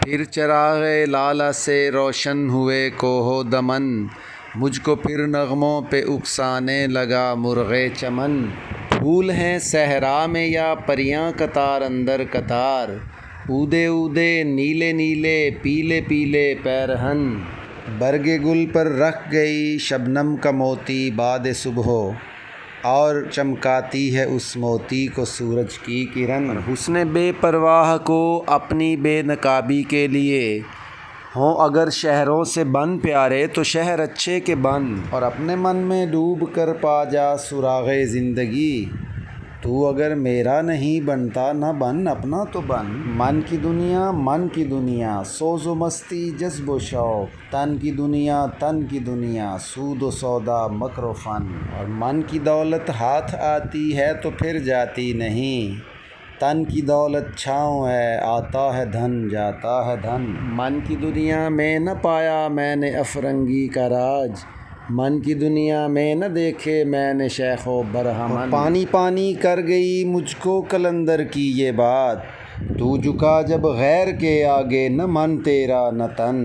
پھر چراغ لالہ سے روشن ہوئے کوہ دمن، مجھ کو پھر نغموں پہ اکسانے لگا مرغ چمن۔ پھول ہیں صحرا میں یا پریاں قطار اندر قطار، اودے اودے نیلے نیلے پیلے پیلے پیرہن۔ برگ گل پر رکھ گئی شبنم کا موتی بعد صبح، اور چمکاتی ہے اس موتی کو سورج کی کرن۔ حسن بے پرواہ کو اپنی بے نقابی کے لیے ہوں اگر شہروں سے بن پیارے تو شہر اچھے کے بن، اور اپنے من میں ڈوب کر پا جا سراغ زندگی۔ تو اگر میرا نہیں بنتا نہ بن اپنا تو بن۔ من کی دنیا سوز و مستی جذب و شوق، تن کی دنیا سود و سودا مکر و فن۔ اور من کی دولت ہاتھ آتی ہے تو پھر جاتی نہیں، تن کی دولت چھاؤں ہے آتا ہے دھن جاتا ہے دھن۔ من کی دنیا میں نہ پایا میں نے افرنگی کا راج، من کی دنیا میں نہ دیکھے میں نے شیخ و برہمن۔ پانی پانی کر گئی مجھ کو قلندر کی یہ بات، تو جھکا جب غیر کے آگے نہ من تیرا نہ تن۔